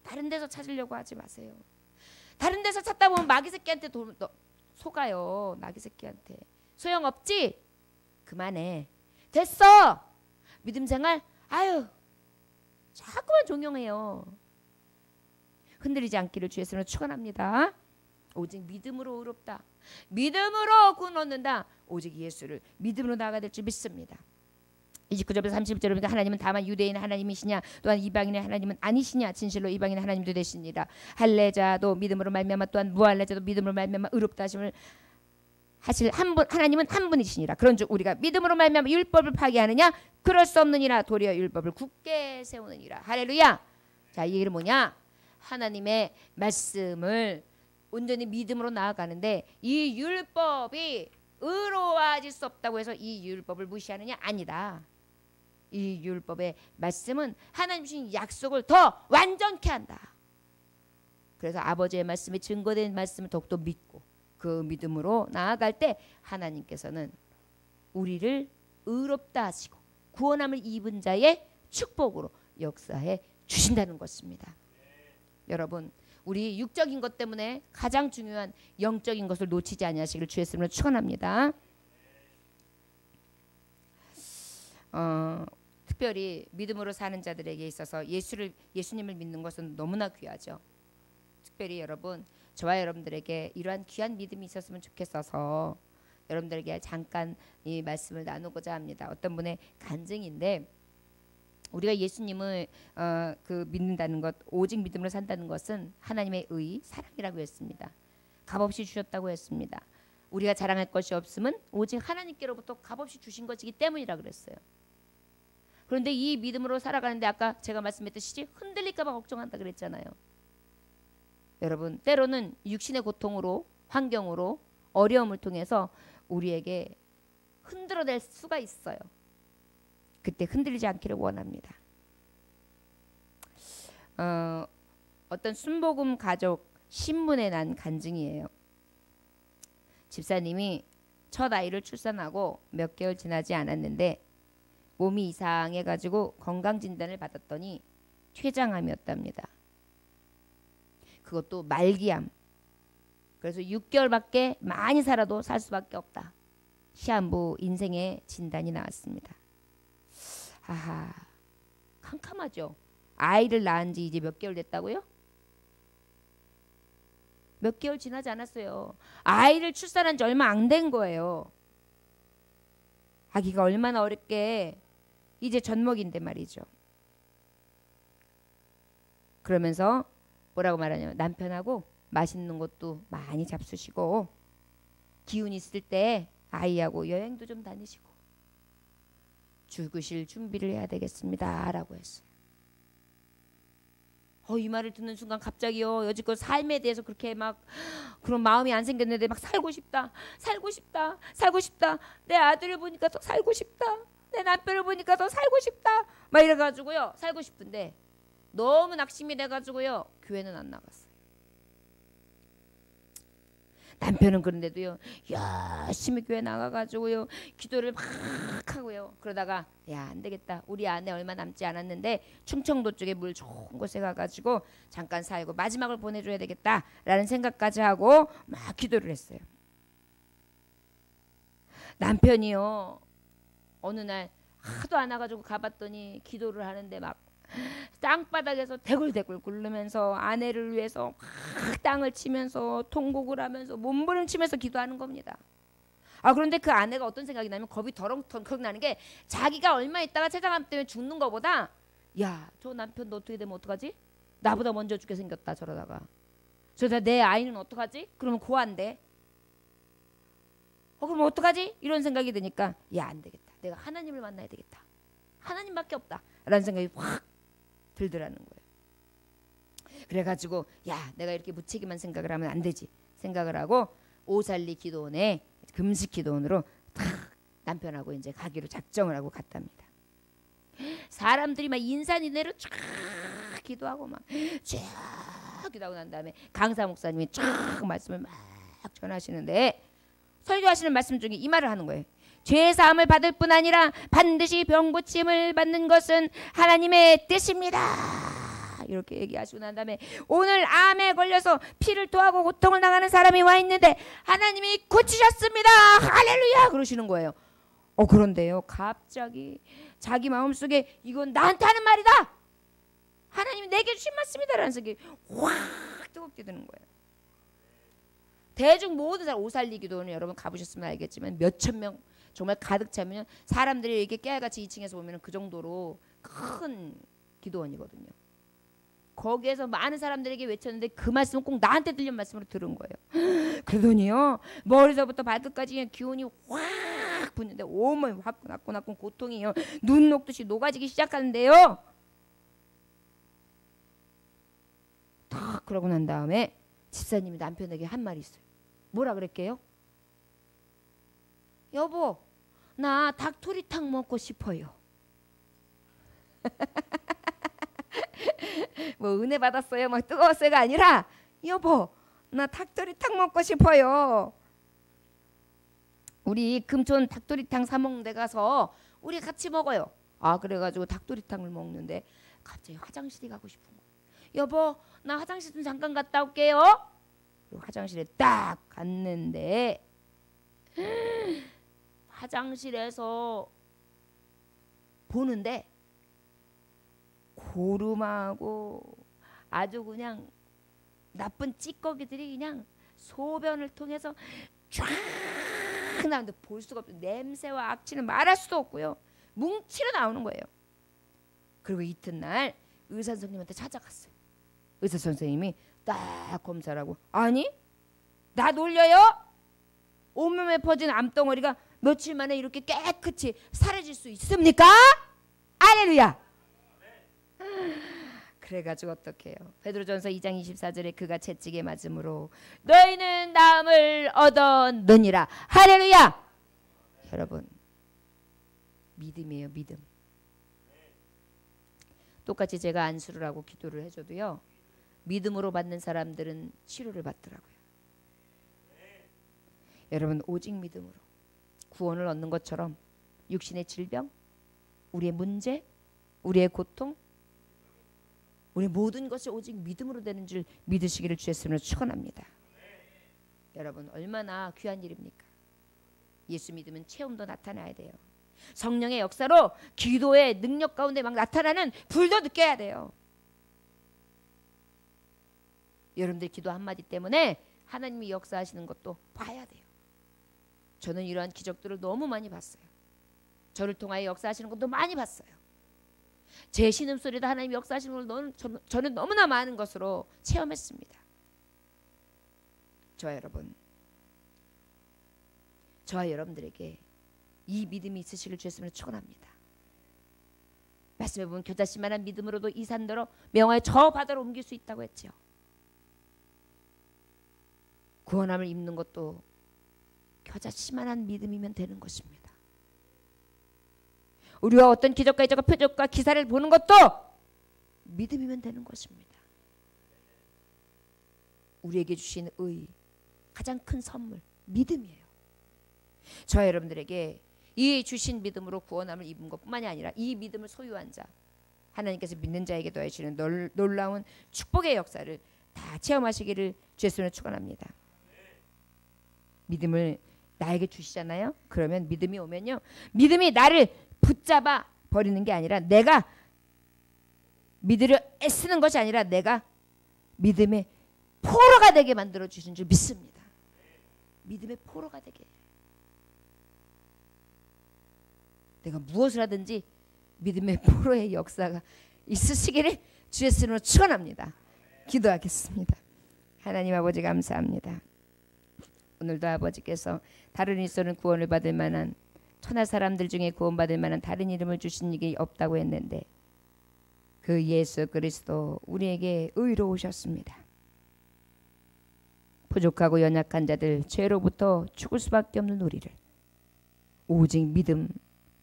다른 데서 찾으려고 하지 마세요. 다른 데서 찾다 보면 마귀 새끼한테 속아요. 마귀 새끼한테. 소용없지? 그만해. 됐어. 믿음 생활? 아유, 자꾸만 종용해요. 흔들리지 않기를 주의 이름으로 축원합니다. 오직 믿음으로 의롭다. 믿음으로 구원 얻는다. 오직 예수를 믿음으로 나아가야 될 줄 믿습니다. 29절부터 30절에 보니까 하나님은 다만 유대인 하나님이시냐 또한 이방인의 하나님은 아니시냐 진실로 이방인의 하나님도 되시니라. 할례자도 믿음으로 말미암아 또한 무할례자도 믿음으로 말미암아 의롭다 하심을 하실 한 분 하나님은 한 분이시니라. 그런즉 우리가 믿음으로 말미암아 율법을 파기하느냐 그럴 수 없느니라. 도리어 율법을 굳게 세우느니라. 할렐루야. 자, 이 얘기는 뭐냐? 하나님의 말씀을 온전히 믿음으로 나아가는데 이 율법이 의로워질 수 없다고 해서 이 율법을 무시하느냐? 아니다. 이 율법의 말씀은 하나님 주신 약속을 더 완전케 한다. 그래서 아버지의 말씀이 증거된 말씀을 더욱더 믿고 그 믿음으로 나아갈 때 하나님께서는 우리를 의롭다 하시고 구원함을 입은 자의 축복으로 역사해 주신다는 것입니다. 여러분, 우리 육적인 것 때문에 가장 중요한 영적인 것을 놓치지 아니하시기를 주의 이름으로 축원합니다. 특별히 믿음으로 사는 자들에게 있어서 예수님을 믿는 것은 너무나 귀하죠. 특별히 여러분, 저와 여러분들에게 이러한 귀한 믿음이 있었으면 좋겠어서 여러분들에게 잠깐 이 말씀을 나누고자 합니다. 어떤 분의 간증인데, 우리가 예수님을 믿는다는 것, 오직 믿음으로 산다는 것은 하나님의 의, 사랑이라고 했습니다. 값없이 주셨다고 했습니다. 우리가 자랑할 것이 없음은 오직 하나님께로부터 값없이 주신 것이기 때문이라 그랬어요. 그런데 이 믿음으로 살아가는데 아까 제가 말씀했듯이 흔들릴까 봐 걱정한다 그랬잖아요. 여러분, 때로는 육신의 고통으로, 환경으로, 어려움을 통해서 우리에게 흔들어낼 수가 있어요. 그때 흔들리지 않기를 원합니다. 어떤 순복음 가족 신문에 난 간증이에요. 집사님이 첫 아이를 출산하고 몇 개월 지나지 않았는데 몸이 이상해가지고 건강진단을 받았더니 췌장암이었답니다. 그것도 말기암. 그래서 6개월밖에 많이 살아도 살 수밖에 없다. 시한부 인생의 진단이 나왔습니다. 아하, 캄캄하죠. 아이를 낳은 지 이제 몇 개월 됐다고요? 몇 개월 지나지 않았어요. 아이를 출산한 지 얼마 안 된 거예요. 아기가 얼마나 어렵게 이제 젖먹인데 말이죠. 그러면서 뭐라고 말하냐면 남편하고 맛있는 것도 많이 잡수시고 기운 있을 때 아이하고 여행도 좀 다니시고 죽으실 준비를 해야 되겠습니다 라고 했어요. 이 말을 듣는 순간 갑자기요, 여지껏 삶에 대해서 그렇게 막 그런 마음이 안 생겼는데 막 살고 싶다, 살고 싶다, 살고 싶다, 내 아들을 보니까 더 살고 싶다, 내 남편을 보니까 더 살고 싶다 막 이래가지고요, 살고 싶은데 너무 낙심이 돼가지고요, 교회는 안 나갔어요. 남편은 그런데도요 열심히 교회 나가가지고요 기도를 막 하고요. 그러다가 야, 안 되겠다, 우리 아내 얼마 남지 않았는데 충청도 쪽에 물 좋은 곳에 가가지고 잠깐 살고 마지막을 보내줘야 되겠다 라는 생각까지 하고 막 기도를 했어요. 남편이요 어느 날 하도 안 와가지고 가봤더니 기도를 하는데 막 땅바닥에서 대굴대굴 굴르면서 아내를 위해서 막 땅을 치면서 통곡을 하면서 몸부림치면서 기도하는 겁니다. 그런데 그 아내가 어떤 생각이 나면 겁이 덜렁덜렁 나는 게, 자기가 얼마 있다가 췌장암 때문에 죽는 것보다 야, 저 남편 너 어떻게 되면 어떡하지? 나보다 먼저 죽게 생겼다 저러다가. 저러다 내 아이는 어떡하지? 그러면 고아인데. 그럼 어떡하지? 이런 생각이 드니까 야, 안 되겠다, 내가 하나님을 만나야 되겠다, 하나님밖에 없다 라는 생각이 확 들더라는 거예요. 그래가지고 야, 내가 이렇게 무책임한 생각을 하면 안 되지 생각을 하고 오살리 기도원에 금식 기도원으로 탁 남편하고 이제 가기로 작정을 하고 갔답니다. 사람들이 막 인산인해로 쫙 기도하고 막 쫙 기도하고 난 다음에 강사 목사님이 쫙 말씀을 막 전하시는데 설교하시는 말씀 중에 이 말을 하는 거예요. 죄사함을 받을 뿐 아니라 반드시 병고침을 받는 것은 하나님의 뜻입니다. 이렇게 얘기하시고 난 다음에 오늘 암에 걸려서 피를 토하고 고통을 당하는 사람이 와 있는데 하나님이 고치셨습니다. 할렐루야 그러시는 거예요. 그런데요 갑자기 자기 마음속에 이건 나한테 하는 말이다 하나님이 내게 주신 말씀이다라는 생각이 확 뜨겁게 드는 거예요. 대중 모든 사람 오살리 기도는 여러분 가보셨으면 알겠지만 몇천 명 정말 가득 차면 사람들이 이렇게 깨알같이 2층에서 보면 그 정도로 큰 기도원이거든요. 거기에서 많은 사람들에게 외쳤는데 그 말씀은 꼭 나한테 들린 말씀으로 들은 거예요. 그러더니요 머리서부터 발끝까지 그냥 기운이 확 붙는데 온몸이 화끈화끈 고통이요 눈 녹듯이 녹아지기 시작하는데요. 딱 그러고 난 다음에 집사님이 남편에게 한 말이 있어요. 뭐라 그랬게요? 여보, 나 닭도리탕 먹고 싶어요. 뭐 은혜 받았어요, 막 뜨거웠어요가 아니라 여보, 나 닭도리탕 먹고 싶어요. 우리 금촌 닭도리탕 사 먹는 데 가서 우리 같이 먹어요. 아, 그래가지고 닭도리탕을 먹는데 갑자기 화장실이 가고 싶은 거예요. 여보, 나 화장실 좀 잠깐 갔다 올게요. 화장실에 딱 갔는데 화장실에서 보는데 고름하고 아주 그냥 나쁜 찌꺼기들이 그냥 소변을 통해서 쫙 나오는데 볼 수가 없어요. 냄새와 악취는 말할 수도 없고요. 뭉치로 나오는 거예요. 그리고 이튿날 의사 선생님한테 찾아갔어요. 의사 선생님이 딱 검사를 하고 아니 나 놀려요? 온몸에 퍼진 암덩어리가 며칠 만에 이렇게 깨끗이 사라질 수 있습니까? 할렐루야. 그래가지고 어떻게 해요? 베드로전서 2장 24절에 그가 채찍에 맞음으로 너희는 나음을 얻었느니라. 할렐루야. 여러분 믿음이에요. 믿음. 똑같이 제가 안수를 하고 기도를 해줘도요 믿음으로 받는 사람들은 치료를 받더라고요. 여러분 오직 믿음으로 구원을 얻는 것처럼 육신의 질병, 우리의 문제, 우리의 고통, 우리 모든 것이 오직 믿음으로 되는 줄 믿으시기를 주의 이름으로 축원합니다. 여러분 얼마나 귀한 일입니까? 예수 믿으면 체험도 나타나야 돼요. 성령의 역사로 기도의 능력 가운데 막 나타나는 불도 느껴야 돼요. 여러분들 기도 한마디 때문에 하나님이 역사하시는 것도 봐야 돼요. 저는 이러한 기적들을 너무 많이 봤어요. 저를 통하여 역사하시는 것도 많이 봤어요. 제 신음소리도 하나님이 역사하시는 걸 저는 너무나 많은 것으로 체험했습니다. 저와 여러분들에게 이 믿음이 있으시길 주였으면 축원합니다. 말씀해 보면 겨자씨만한 믿음으로도 이 산더러 명화의 저 바다로 옮길 수 있다고 했죠. 구원함을 입는 것도 겨자씨만한 믿음이면 되는 것입니다. 우리와 어떤 기적과 이적과 표적과 기사를 보는 것도 믿음이면 되는 것입니다. 우리에게 주신 의 가장 큰 선물 믿음이에요. 저와 여러분들에게 이 주신 믿음으로 구원함을 입은 것뿐만이 아니라 이 믿음을 소유한 자 하나님께서 믿는 자에게 더하시는 놀라운 축복의 역사를 다 체험하시기를 주의 축원합니다. 믿음을 나에게 주시잖아요. 그러면 믿음이 오면요 믿음이 나를 붙잡아 버리는 게 아니라 내가 믿으려 애쓰는 것이 아니라 내가 믿음의 포로가 되게 만들어 주신 줄 믿습니다. 믿음의 포로가 되게 내가 무엇을 하든지 믿음의 포로의 역사가 있으시기를 주의 이름으로 축원합니다. 기도하겠습니다. 하나님 아버지 감사합니다. 오늘도 아버지께서 다른 일서는 구원을 받을 만한 천하 사람들 중에 구원받을 만한 다른 이름을 주신 이게 없다고 했는데 그 예수 그리스도 우리에게 의로 오셨습니다. 부족하고 연약한 자들 죄로부터 죽을 수밖에 없는 우리를 오직 믿음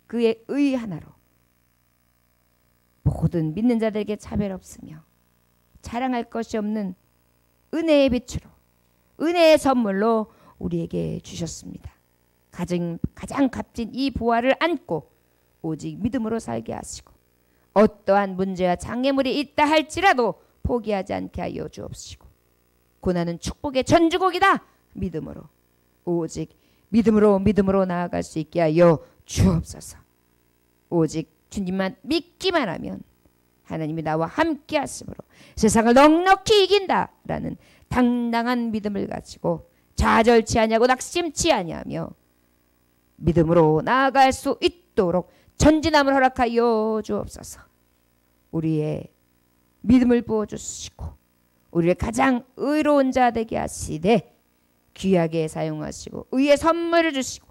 그의 의 하나로 모든 믿는 자들에게 차별 없으며 자랑할 것이 없는 은혜의 빛으로 은혜의 선물로 우리에게 주셨습니다. 가장 값진 이 보화를 안고 오직 믿음으로 살게 하시고 어떠한 문제와 장애물이 있다 할지라도 포기하지 않게 하여 주옵시고 고난은 축복의 전주곡이다. 믿음으로 오직 믿음으로 나아갈 수 있게 하여 주옵소서. 오직 주님만 믿기만 하면 하나님이 나와 함께 하심으로 세상을 넉넉히 이긴다라는 당당한 믿음을 가지고 좌절치 아니하고 낙심치 아니하며 믿음으로 나아갈 수 있도록 전진함을 허락하여 주옵소서. 우리의 믿음을 부어주시고 우리를 가장 의로운 자 되게 하시되 귀하게 사용하시고 의의 선물을 주시고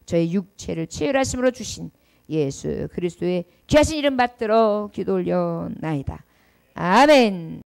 저의 육체를 치유하심으로 주신 예수 그리스도의 귀하신 이름 받들어 기도 올려나이다. 아멘.